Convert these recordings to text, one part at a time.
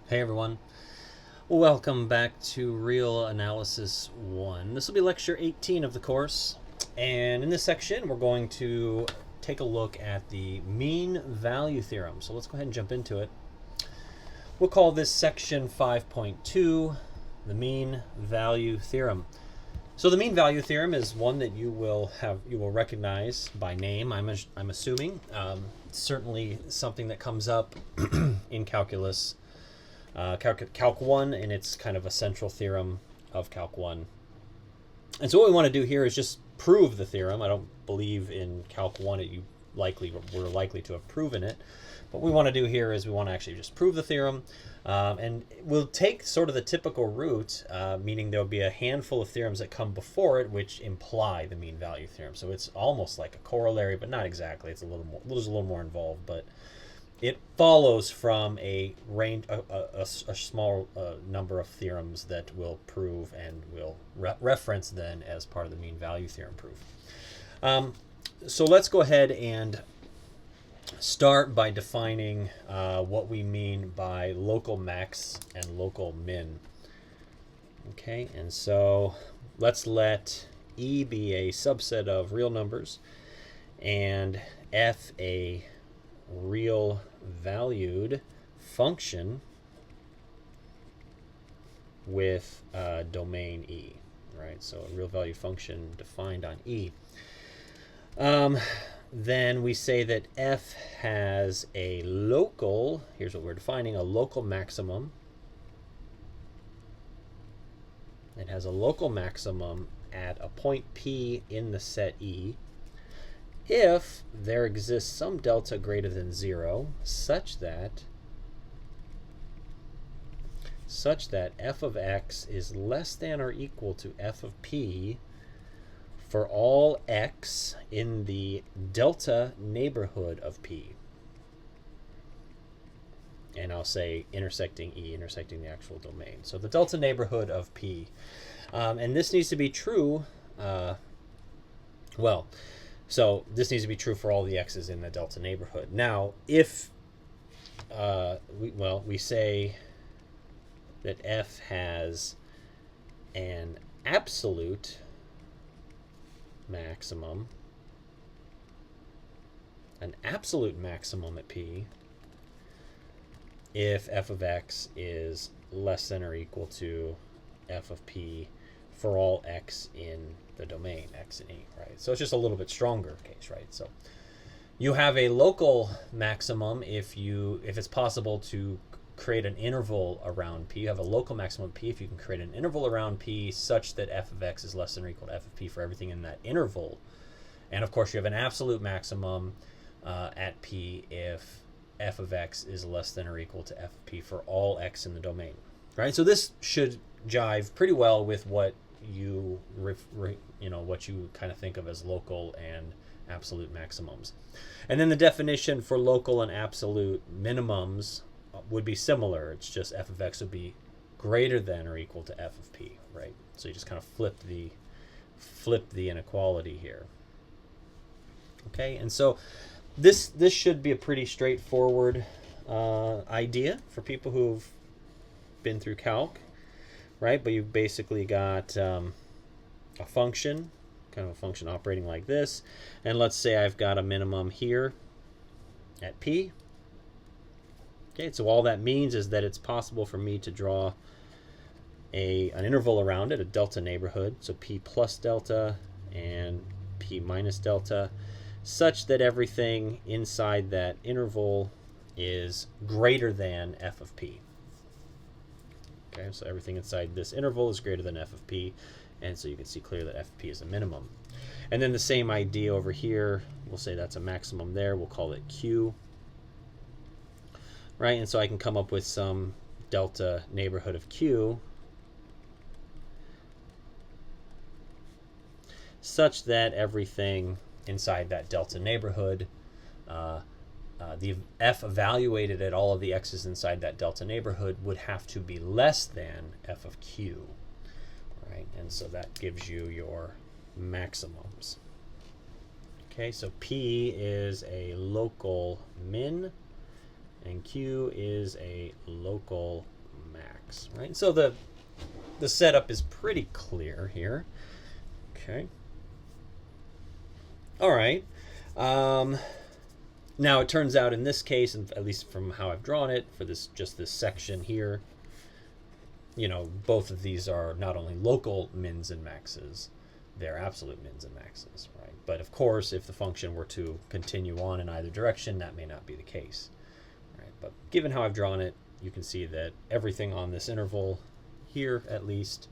Hey everyone, welcome back to Real Analysis 1. This will be lecture 18 of the course, and in this section we're going to take a look at the mean value theorem. So let's go ahead and jump into it. We'll call this section 5.2 the mean value theorem. So the mean value theorem is one that you will recognize by name. I'm assuming certainly something that comes up in calculus. Calc 1, and it's kind of a central theorem of Calc 1. And so what we want to do here is just prove the theorem. I don't believe in Calc 1 that we're likely to have proven it. What we want to do here is we want to actually just prove the theorem. And we'll take sort of the typical route, meaning there'll be a handful of theorems that come before it which imply the mean value theorem. So it's almost like a corollary, but not exactly. It's a little more involved, but it follows from a range, a small number of theorems that we'll prove and we'll reference then as part of the mean value theorem proof. So let's go ahead and start by defining what we mean by local max and local min. Okay, and so let's let E be a subset of real numbers and F a real valued function with domain E, right? So a real value function defined on E. Then we say that F has a local, here's what we're defining, a local maximum. It has a local maximum at a point P in the set E if there exists some delta greater than 0 such that f of x is less than or equal to f of p for all x in the delta neighborhood of p. And I'll say intersecting E, intersecting the actual domain. So the delta neighborhood of p. And this needs to be true, so this needs to be true for all the x's in the delta neighborhood. Now, if we say that f has an absolute maximum at p if f of x is less than or equal to f of p for all x in the domain x and E, right? So it's just a little bit stronger case, right? So you have a local maximum if it's possible to create an interval around p. You have a local maximum p if you can create an interval around p such that f of x is less than or equal to f of p for everything in that interval. And of course you have an absolute maximum at p if f of x is less than or equal to f of p for all x in the domain, right? So this should jive pretty well with what you kind of think of as local and absolute maximums. And then the definition for local and absolute minimums would be similar. It's just f of x would be greater than or equal to f of p, right? So you just kind of flip the inequality here. Okay, and so this should be a pretty straightforward idea for people who've been through calc, right? But you've basically got a function, kind of a function operating like this. And let's say I've got a minimum here at p. Okay, so all that means is that it's possible for me to draw an interval around it, a delta neighborhood, so p plus delta and p minus delta, such that everything inside that interval is greater than f of p. Okay, so everything inside this interval is greater than f of p, and so you can see clearly that f of p is a minimum. And then the same idea over here, we'll say that's a maximum there, we'll call it q, right? And so I can come up with some delta neighborhood of q such that everything inside that delta neighborhood, the f evaluated at all of the x's inside that delta neighborhood would have to be less than f of q, right? And so that gives you your maximums. Okay, so P is a local min, and Q is a local max, right? So the setup is pretty clear here. Okay. All right. Now it turns out in this case, and at least from how I've drawn it for this section here, both of these are not only local mins and maxes, they're absolute mins and maxes, right? But of course, if the function were to continue on in either direction, that may not be the case, right? But given how I've drawn it, you can see that everything on this interval here, at least,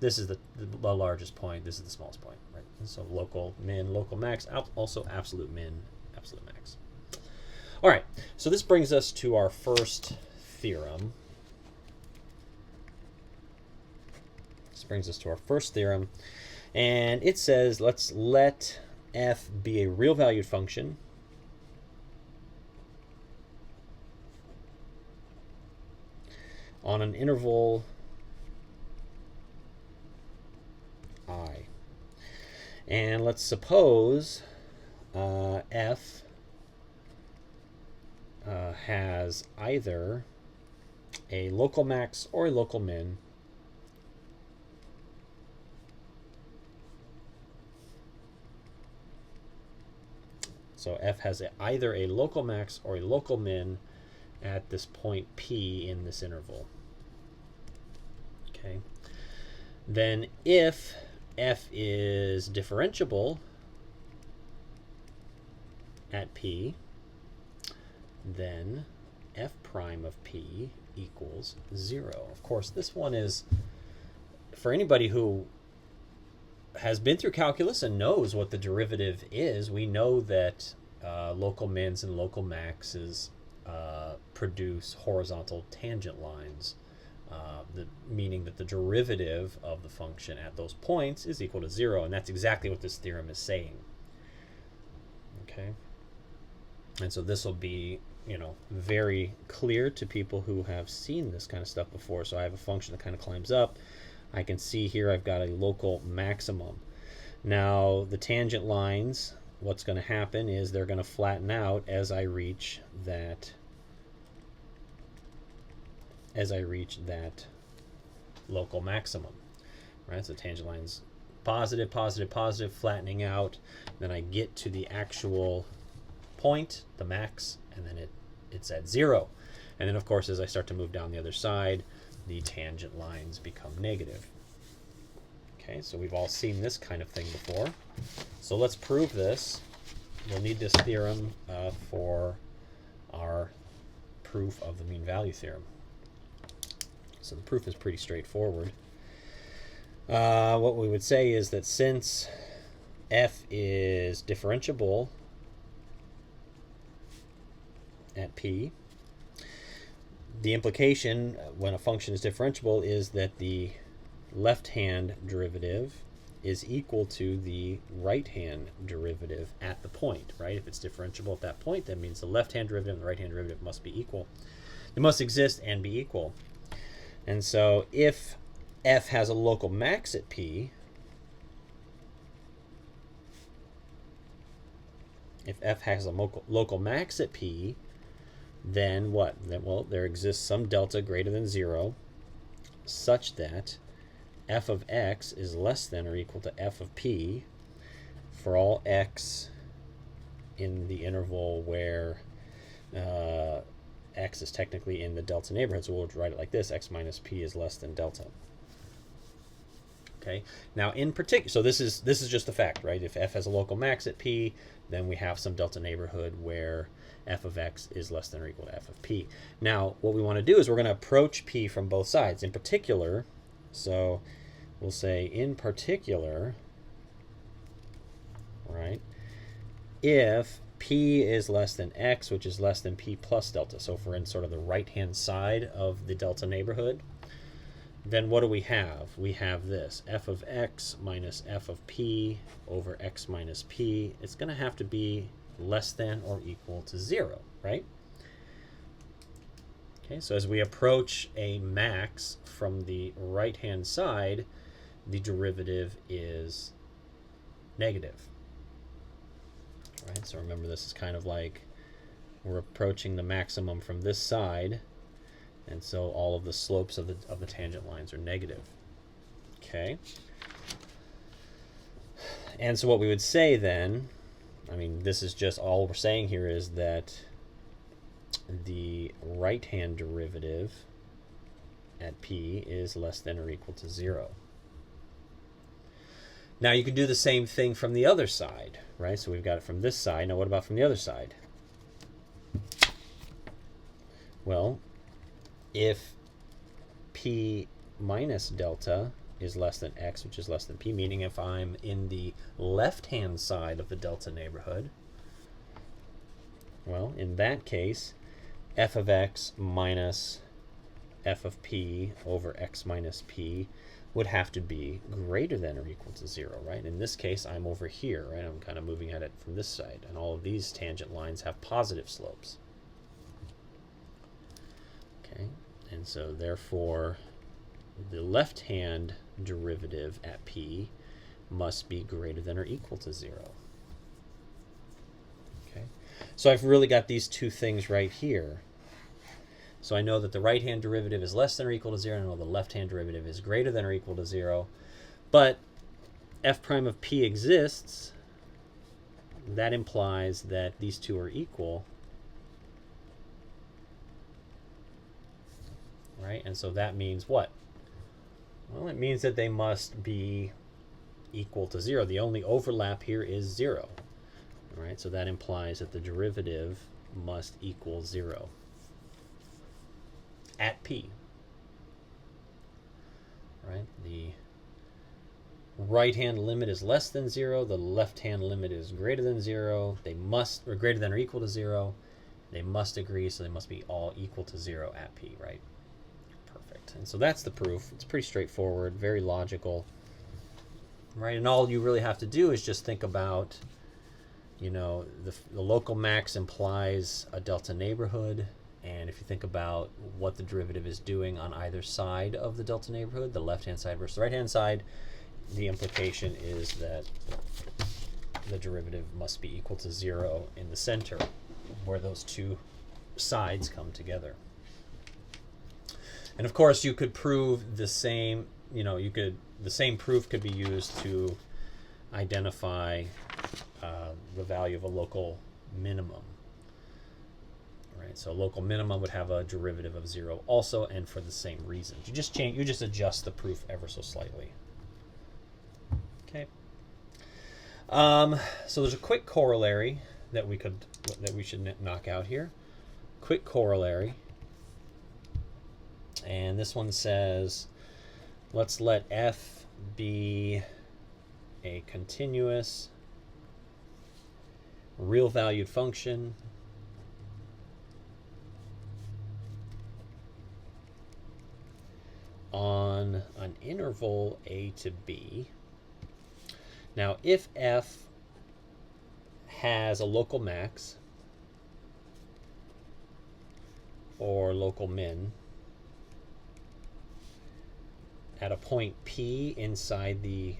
this is the largest point, this is the smallest point, right? And so local min, local max, also absolute min, absolute max. All right, so this brings us to our first theorem. And it says let's let f be a real valued function on an interval I. And let's suppose f has either a local max or a local min So f has either a local max or a local min at this point P in this interval. Okay. Then if f is differentiable at P, then f prime of P equals 0. Of course, this one is, for anybody who has been through calculus and knows what the derivative is, we know that local mins and local maxes produce horizontal tangent lines, meaning that the derivative of the function at those points is equal to 0, and that's exactly what this theorem is saying. Okay, and so this will be, very clear to people who have seen this kind of stuff before. So I have a function that kind of climbs up. I can see here I've got a local maximum. Now the tangent lines, what's going to happen is they're going to flatten out as I reach that local maximum, right? So tangent lines positive, positive, positive, flattening out. Then I get to the actual point, the max, and then it's at 0. And then of course as I start to move down the other side, the tangent lines become negative. Okay, so we've all seen this kind of thing before. So let's prove this. We'll need this theorem for our proof of the mean value theorem. So the proof is pretty straightforward. What we would say is that since f is differentiable at P, the implication when a function is differentiable is that the left-hand derivative is equal to the right-hand derivative at the point, right? If it's differentiable at that point, that means the left-hand derivative and the right-hand derivative must be equal. They must exist and be equal. And so if f has a local max at P, then what? Well, there exists some delta greater than 0 such that f of x is less than or equal to f of P for all x in the interval where x is technically in the delta neighborhood. So we'll write it like this: x minus P is less than delta. Okay. Now, in particular, so this is just a fact, right? If f has a local max at P, then we have some delta neighborhood where f of x is less than or equal to f of P. Now, what we want to do is we're going to approach P from both sides. In particular, so we'll say in particular, right, if P is less than x, which is less than P plus delta, so if we're in sort of the right-hand side of the delta neighborhood, then what do we have? We have this, f of x minus f of P over x minus P. It's going to have to be less than or equal to 0, right? Okay, so as we approach a max from the right-hand side, the derivative is negative. Right, so remember, this is kind of like we're approaching the maximum from this side, And so all of the slopes of the tangent lines are negative. Okay. And so what we would say then, I mean, this is just all we're saying here is that the right-hand derivative at p is less than or equal to 0. Now you can do the same thing from the other side, right? So we've got it from this side. Now what about from the other side? Well, if p minus delta is less than x, which is less than p, meaning if I'm in the left-hand side of the delta neighborhood, well, in that case, f of x minus f of p over x minus p would have to be greater than or equal to 0, right? In this case, I'm over here, right? I'm kind of moving at it from this side, and all of these tangent lines have positive slopes. Okay, and so therefore, the left-hand derivative at p must be greater than or equal to 0. Okay, so I've really got these two things right here. So I know that the right-hand derivative is less than or equal to 0, and I know the left-hand derivative is greater than or equal to 0. But f prime of p exists. That implies that these two are equal. Right? And so that means what? Well, it means that they must be equal to 0. The only overlap here is 0. All right? So that implies that the derivative must equal 0 at p. Right? The right-hand limit is less than 0. The left-hand limit is greater than 0. They must, or greater than or equal to 0. They must agree, so they must be all equal to 0 at p, right? Perfect. And so that's the proof. It's pretty straightforward, very logical, right? And all you really have to do is just think about, you know, the local max implies a delta neighborhood. And if you think about what the derivative is doing on either side of the delta neighborhood, the left-hand side versus the right-hand side, the implication is that the derivative must be equal to 0 in the center, where those two sides come together. And of course, you could prove the same, you know, the same proof could be used to identify the value of a local minimum. Right, so local minimum would have a derivative of 0 also, and for the same reason. You just adjust the proof ever so slightly. Okay. So there's a quick corollary that we should knock out here. Quick corollary. And this one says, let's let f be a continuous real valued function on an interval a to b. Now, if f has a local max or local min at a point p inside that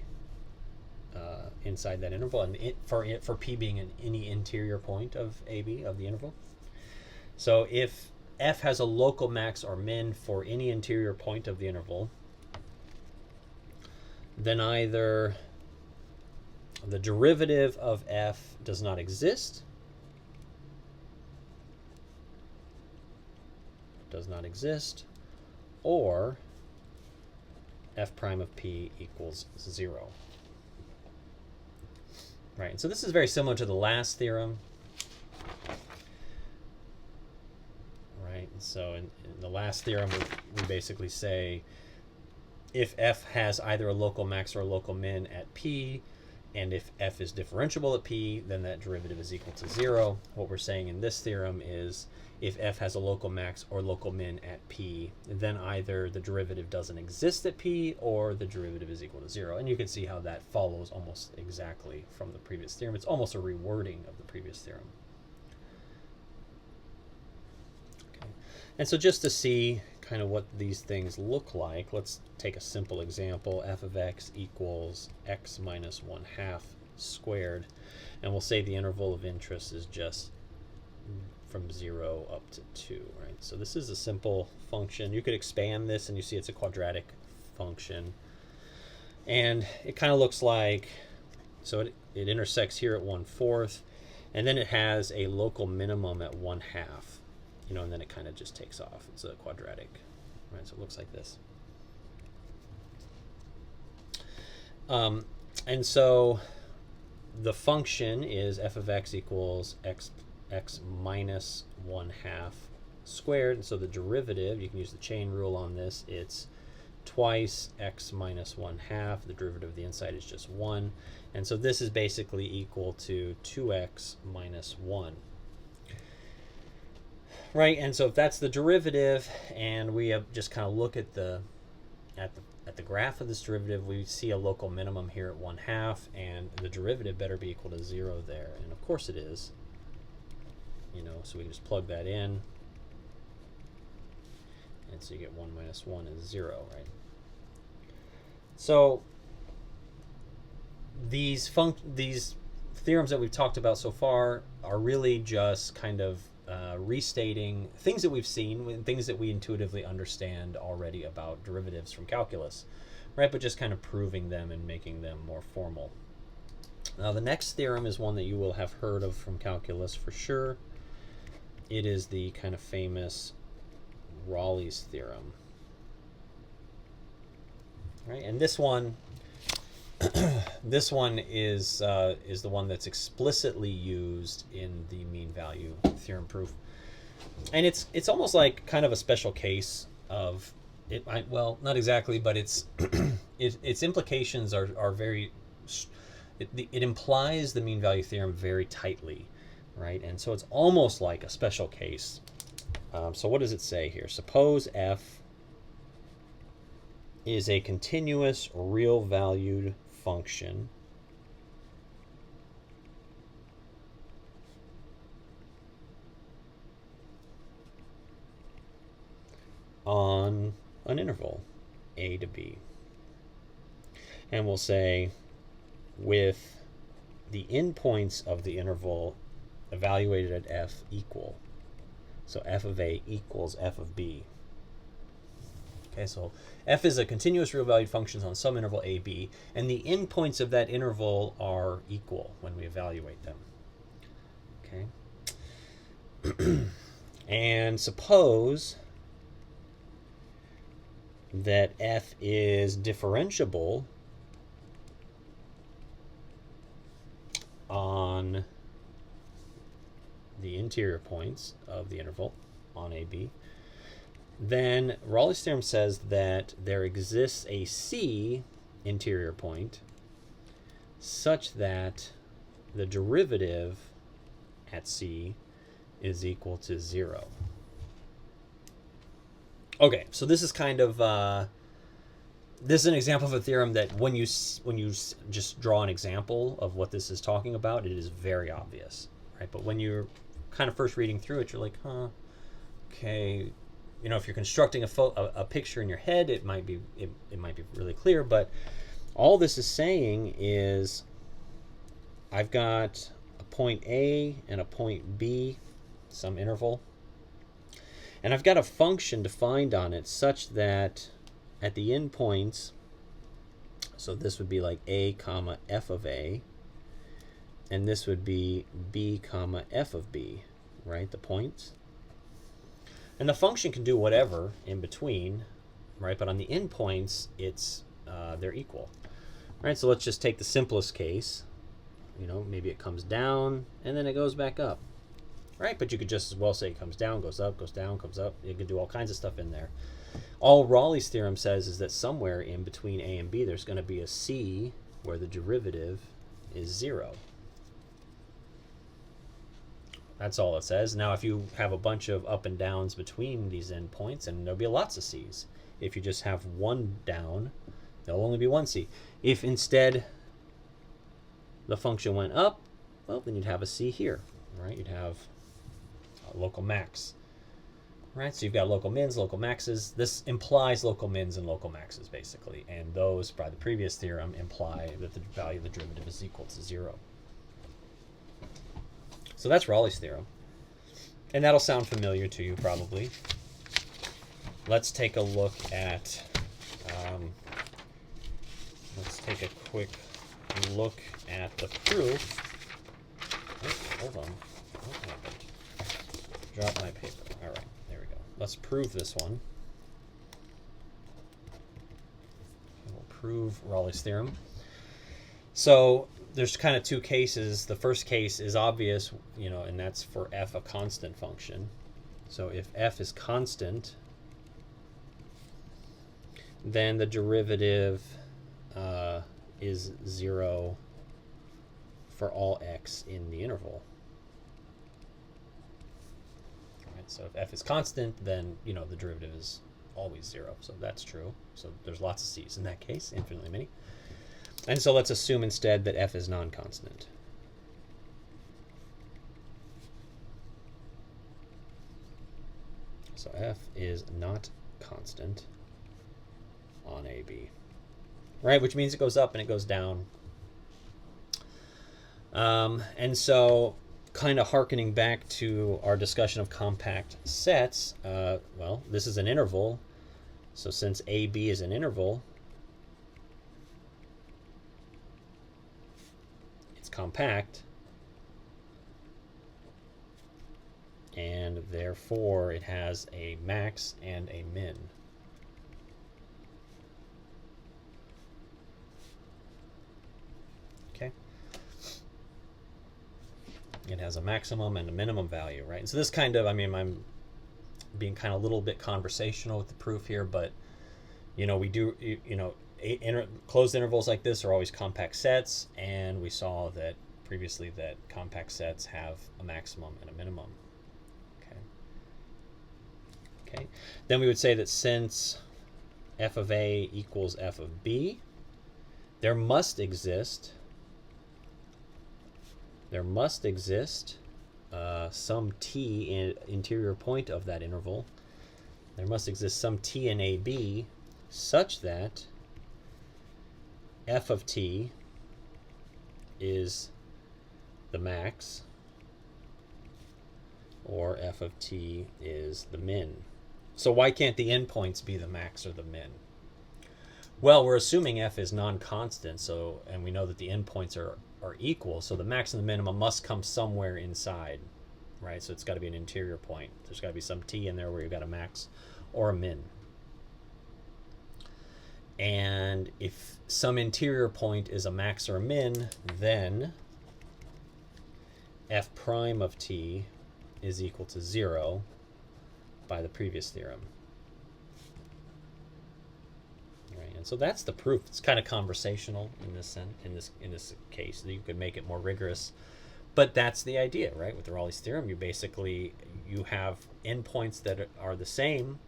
interval, and for p being any interior point of AB of the interval. So if f has a local max or min for any interior point of the interval, then either the derivative of f does not exist, or f prime of p equals 0. Right, and so this is very similar to the last theorem. Right, and so in the last theorem, we basically say if f has either a local max or a local min at p, and if f is differentiable at p, then that derivative is equal to 0. What we're saying in this theorem is if f has a local max or local min at p, then either the derivative doesn't exist at p or the derivative is equal to 0. And you can see how that follows almost exactly from the previous theorem. It's almost a rewording of the previous theorem. Okay. And so just to see kind of what these things look like, let's take a simple example. F of x equals x minus 1/2 squared. And we'll say the interval of interest is just, from 0 up to 2, right? So this is a simple function. You could expand this and you see it's a quadratic function. And it kind of looks like, so it intersects here at 1/4, and then it has a local minimum at 1/2, and then it kind of just takes off. It's a quadratic, right? So it looks like this. And so the function is f of x equals x minus 1/2 squared. And so the derivative, you can use the chain rule on this, it's twice x minus 1/2. The derivative of the inside is just 1. And so this is basically equal to 2x minus 1. Right, and so if that's the derivative, and we have just kind of look at the graph of this derivative, we see a local minimum here at 1/2, and the derivative better be equal to 0 there, and of course it is. So we can just plug that in, and so you get 1 minus 1 is 0, right? So these theorems that we've talked about so far are really just kind of restating things that we've seen, things that we intuitively understand already about derivatives from calculus, right? But just kind of proving them and making them more formal. Now the next theorem is one that you will have heard of from calculus for sure. It is the kind of famous Raleigh's theorem, right? And this one is the one that's explicitly used in the mean value theorem proof, and it's almost like kind of a special case of it. Well, not exactly, but its implications are very. It implies the mean value theorem very tightly, right? And so it's almost like a special case. So what does it say here? Suppose f is a continuous real valued function on an interval a to b, and we'll say with the endpoints of the interval evaluated at f equal, so f of a equals f of b. Okay, so f is a continuous real valued function on some interval a, b, and the endpoints of that interval are equal when we evaluate them. Okay. And suppose that f is differentiable on the interior points of the interval on a, b, then Raleigh's theorem says that there exists a c interior point such that the derivative at c is equal to 0. Okay, so this is kind of this is an example of a theorem that when you just draw an example of what this is talking about, it is very obvious, right? But when you're kind of first reading through it, you're like, okay. If you're constructing a picture in your head, it might be really clear. But all this is saying is, I've got a point A and a point B, some interval, and I've got a function defined on it such that at the endpoints, so this would be like a comma f of a, and this would be b comma f of b, right? The points. And the function can do whatever in between, right? But on the endpoints, it's they're equal, right? So let's just take the simplest case. Maybe it comes down and then it goes back up, right? But you could just as well say it comes down, goes up, goes down, comes up. You can do all kinds of stuff in there. All Raleigh's theorem says is that somewhere in between a and b, there's going to be a c where the derivative is 0. That's all it says. Now, if you have a bunch of up and downs between these endpoints, and there'll be lots of c's. If you just have one down, there'll only be one c. If instead the function went up, well, then you'd have a c here, right? You'd have a local max, right? So you've got local mins, local maxes. This implies local mins and local maxes, basically. And those, by the previous theorem, imply that the value of the derivative is equal to 0. So that's Raleigh's theorem. And that'll sound familiar to you probably. Let's take a look at, let's take a quick look at the proof. Oh, hold on. What happened? Drop my paper. All right, there we go. Let's prove this one. We'll prove Raleigh's theorem. So there's kind of two cases. The first case is obvious, you know, and that's for f a constant function. So if f is constant, then the derivative is 0 for all x in the interval. All right, so if f is constant, then, you know, the derivative is always 0. So that's true. So there's lots of c's in that case, infinitely many. And so let's assume instead that f is non-constant. So f is not constant on AB, right? Which means it goes up and it goes down. And so kind of hearkening back to our discussion of compact sets, well, this is an interval. So since AB is an interval, it's compact, and therefore it has a max and a min. Okay. It has a maximum and a minimum value, right? And so this kind of, I mean, I'm being kind of a little bit conversational with the proof here, but, you know, we do, you know, closed intervals like this are always compact sets, and we saw that previously that compact sets have a maximum and a minimum. Okay. Then we would say that since f of a equals f of b, there must exist some t in interior point of that interval. There must exist some t in AB such that f of t is the max, or f of t is the min. So why can't the endpoints be the max or the min? Well, we're assuming f is non-constant, so, and we know that the endpoints are equal, so the max and the minimum must come somewhere inside, right? So it's got to be an interior point. There's got to be some t in there where you've got a max or a min. And if some interior point is a max or a min, then f prime of t is equal to 0 by the previous theorem. Right, and so that's the proof. It's kind of conversational in this sense, in this case. You could make it more rigorous, but that's the idea, right? With the Raleigh's theorem, you have endpoints that are the same.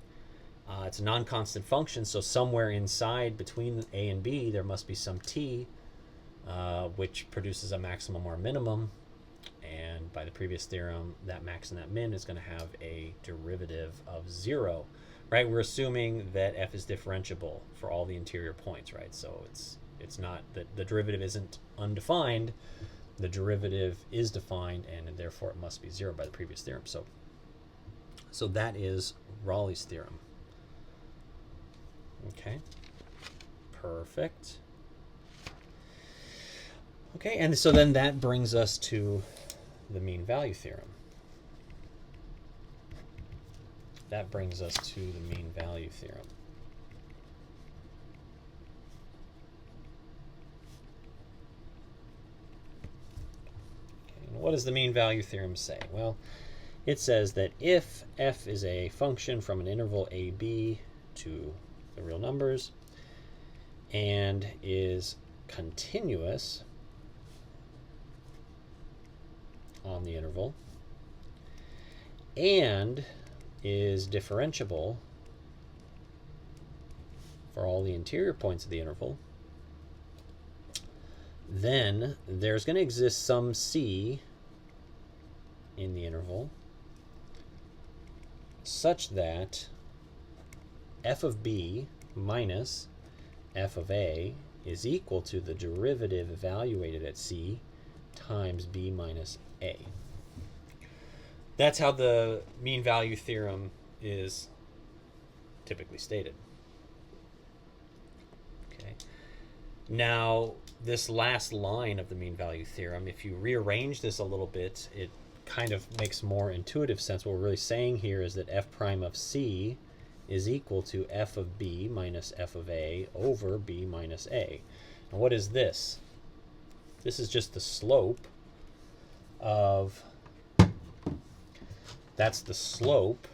It's a non-constant function, so somewhere inside between a and b there must be some t, which produces a maximum or a minimum. And by the previous theorem, that max and that min is going to have a derivative of 0, right? We're assuming that f is differentiable for all the interior points, right? So it's not that the derivative isn't undefined. The derivative is defined, and therefore it must be 0 by the previous theorem. So that is Raleigh's theorem. Okay, perfect. Okay, and so then that brings us to the mean value theorem. That brings us to the mean value theorem. Okay, and what does the mean value theorem say? Well, it says that if f is a function from an interval AB to the real numbers and is continuous on the interval and is differentiable for all the interior points of the interval, then there's going to exist some c in the interval such that f of b minus f of a is equal to the derivative evaluated at c times b minus a. That's how the mean value theorem is typically stated. Okay. Now, this last line of the mean value theorem, if you rearrange this a little bit, it kind of makes more intuitive sense. What we're really saying here is that f prime of c is equal to f of b minus f of a over b minus a. And what is this? This is just the slope of, that's the slope,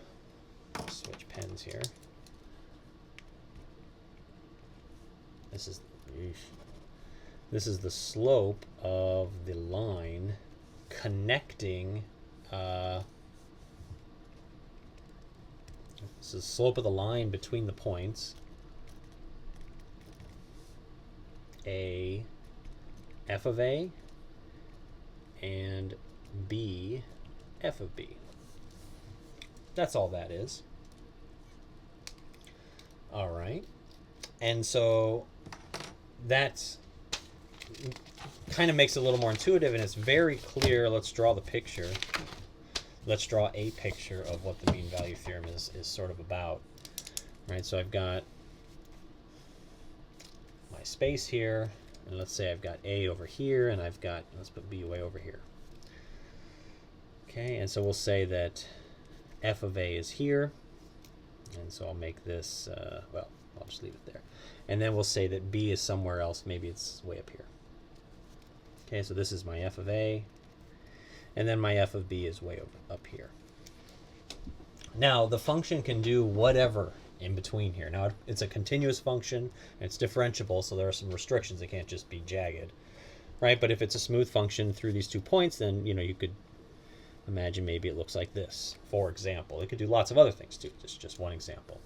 switch pens here. This is the slope of the line connecting, this is the slope of the line between the points a, f of a, and b, f of b. That's all that is. All right. And so that's kind of makes it a little more intuitive, and it's very clear. Let's draw the picture. Let's draw a picture of what the mean value theorem is sort of about. Right, so I've got my space here, and let's say I've got A over here, and I've got, let's put B way over here. Okay, and so we'll say that f of A is here, and so I'll make this, well, I'll just leave it there. And then we'll say that B is somewhere else, maybe it's way up here. Okay, so this is my f of A, and then my f of B is way up here. Now, the function can do whatever in between here. Now, it's a continuous function, and it's differentiable, so there are some restrictions. It can't just be jagged, right? But if it's a smooth function through these 2 points, then, you could imagine maybe it looks like this, for example. It could do lots of other things, too. Just one example,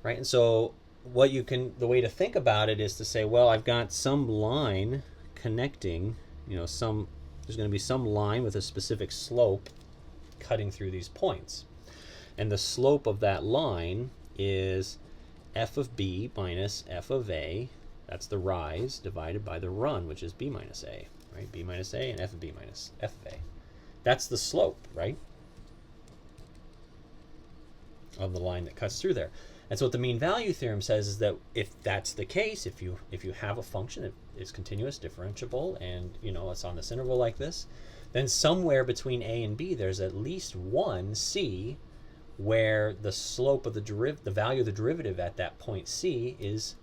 right? And so the way to think about it is to say, well, I've got some line connecting, there's going to be some line with a specific slope cutting through these points. And the slope of that line is f of b minus f of a, that's the rise, divided by the run, which is b minus a, right? B minus a and f of b minus f of a. That's the slope, right, of the line that cuts through there. And so what the mean value theorem says is that if that's the case, if you have a function that is continuous, differentiable, and it's on this interval like this, then somewhere between a and b there's at least one c where the slope of the value of the derivative at that point c is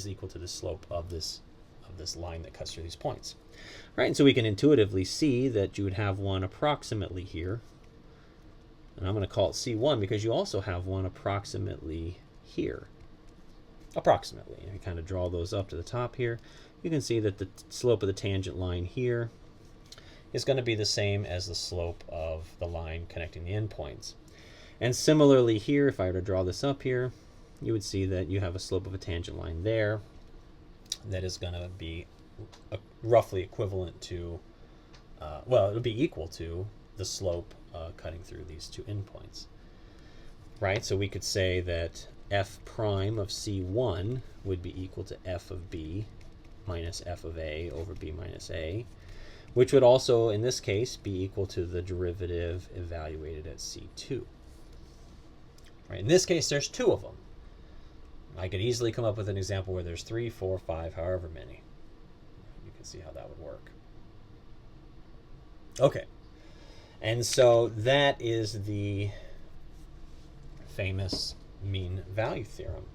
equal to the slope of this line that cuts through these points, right? And so we can intuitively see that you would have one approximately here. And I'm going to call it C1 because you also have one approximately here. Approximately. And you kind of draw those up to the top here. You can see that the slope of the tangent line here is going to be the same as the slope of the line connecting the endpoints. And similarly here, if I were to draw this up here, you would see that you have a slope of a tangent line there that is going to be roughly equivalent to, well, it'll be equal to the slope cutting through these 2 endpoints, right? So we could say that f prime of C1 would be equal to f of B minus f of A over B minus A, which would also, in this case, be equal to the derivative evaluated at C2. Right? In this case, there's 2 of them. I could easily come up with an example where there's 3, 4, 5, however many. You can see how that would work. Okay. And so that is the famous mean value theorem.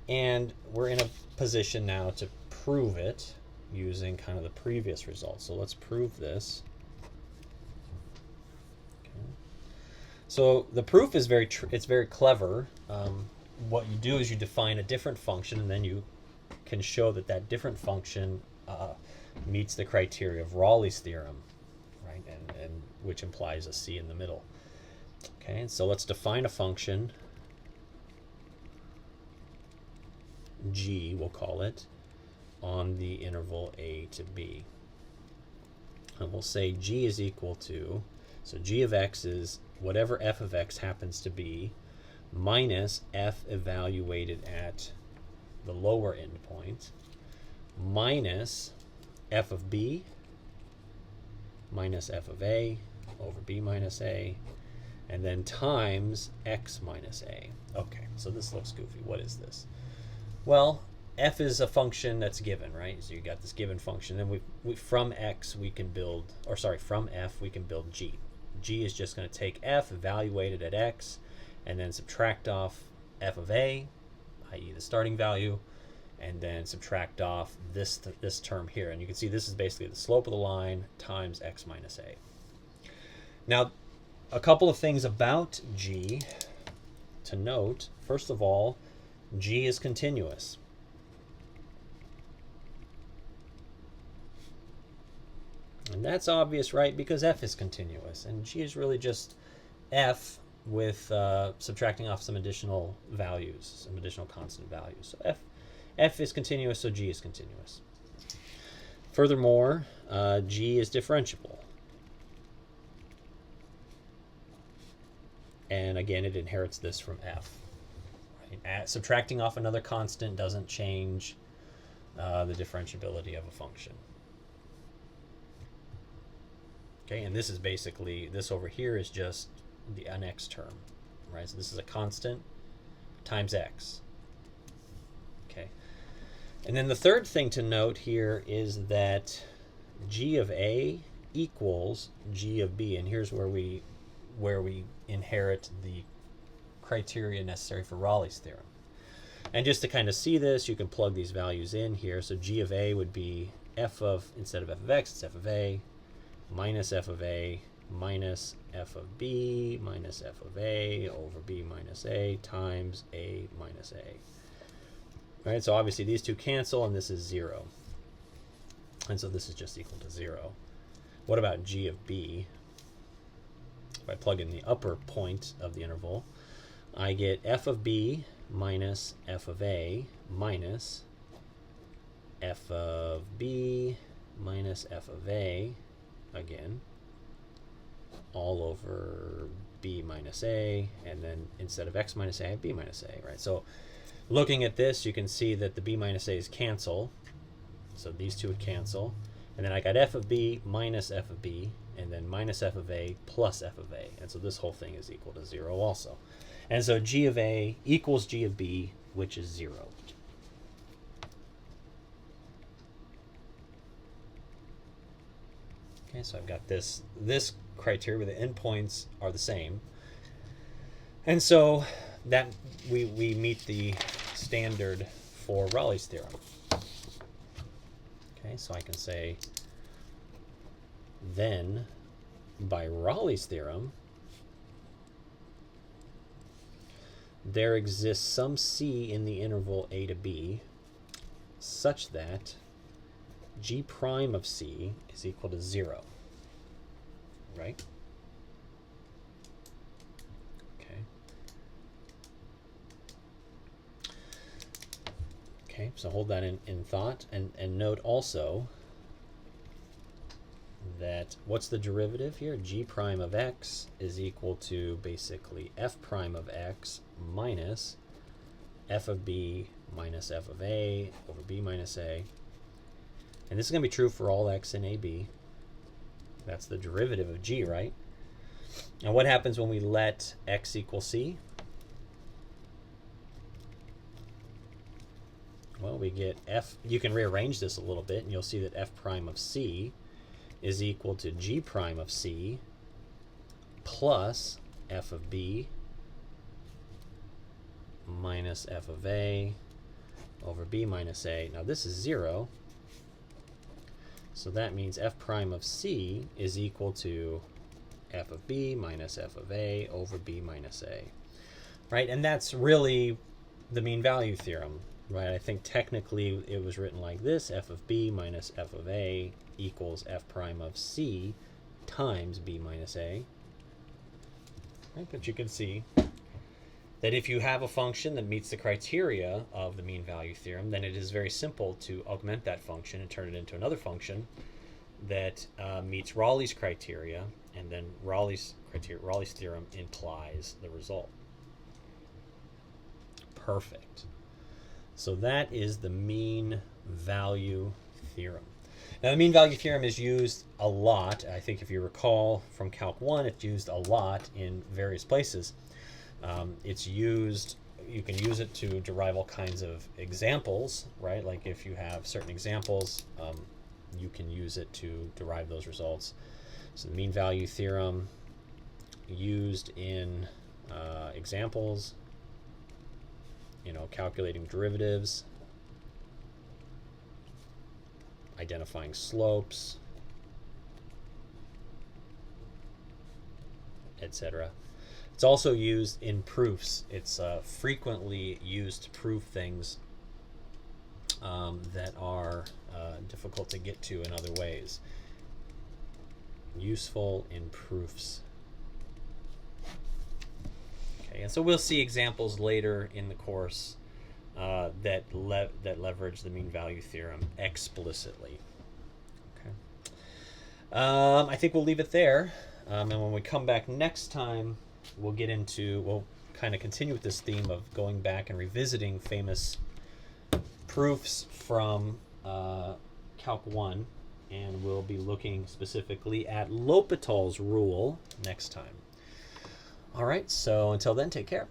And we're in a position now to prove it using kind of the previous results. So let's prove this. Okay. So the proof is very clever. What you do is you define a different function, and then you can show that that different function meets the criteria of Raleigh's theorem, right? And which implies a c in the middle. Okay, and so let's define a function g, we'll call it, on the interval a to b. And we'll say g is equal to, so g of x is whatever f of x happens to be minus f evaluated at the lower endpoint minus f of b minus f of a over b minus a, and then times x minus a. Okay, so this looks goofy. What is this? Well, f is a function that's given, right? So you got this given function. Then from x we can build, or sorry, from f we can build g. G is just going to take f, evaluate it at x, and then subtract off f of a, i.e. the starting value, and then subtract off this term here. And you can see this is basically the slope of the line times x minus a. Now, a couple of things about g to note. First of all, g is continuous. And that's obvious, right? Because f is continuous. And g is really just f with subtracting off some additional values, some additional constant values. So f is continuous, so g is continuous. Furthermore, g is differentiable. And again, it inherits this from f. Right? Subtracting off another constant doesn't change the differentiability of a function. Okay, and this is basically, this over here is just an x term, right? So this is a constant times x. Okay, and then the third thing to note here is that g of a equals g of b, and here's where we inherit the criteria necessary for Raleigh's theorem. And just to kind of see this, you can plug these values in here. So g of a would be f of, instead of f of x, it's f of a, minus f of a, minus f of b, minus f of a, over b minus a, times a minus a. All right, so obviously these two cancel, and this is 0. And so this is just equal to 0. What about g of b? If I plug in the upper point of the interval, I get f of b minus f of a minus f of b minus f of a, again, all over b minus a, and then instead of x minus a, I have b minus a, right? So looking at this, you can see that the b minus a's cancel, so these two would cancel, and then I got f of b minus f of b, and then minus f of a plus f of a, and so this whole thing is equal to 0 also. And so g of a equals g of b, which is 0. Okay, so I've got this criteria where the endpoints are the same. And so that we meet the standard for Raleigh's theorem. Okay, so I can say then by Raleigh's theorem there exists some c in the interval a to b such that g prime of c is equal to 0, right? Okay, so hold that in thought, and note also that what's the derivative here? G prime of x is equal to basically f prime of x minus f of b minus f of a over b minus a. And this is going to be true for all x in AB. That's the derivative of g, right? And what happens when we let x equal c? Well, we get f, you can rearrange this a little bit, and you'll see that f prime of c is equal to g prime of c plus f of b minus f of a over b minus a. Now this is 0, so that means f prime of c is equal to f of b minus f of a over b minus a. Right, and that's really the mean value theorem. Right, I think technically it was written like this: f of b minus f of a equals f prime of c times b minus a. Right, but you can see that if you have a function that meets the criteria of the mean value theorem, then it is very simple to augment that function and turn it into another function that meets Raleigh's criteria, and then Raleigh's theorem implies the result. Perfect. So that is the mean value theorem. Now, the mean value theorem is used a lot. I think if you recall from Calc 1, it's used a lot in various places. It's used, you can use it to derive all kinds of examples, right? Like if you have certain examples, you can use it to derive those results. So the mean value theorem used in examples, calculating derivatives, identifying slopes, etc. It's also used in proofs. It's frequently used to prove things that are difficult to get to in other ways. Useful in proofs. Okay, and so we'll see examples later in the course that leverage the mean value theorem explicitly. Okay. I think we'll leave it there, and when we come back next time, we'll kind of continue with this theme of going back and revisiting famous proofs from Calc 1, and we'll be looking specifically at L'Hopital's rule next time. All right, so until then, take care.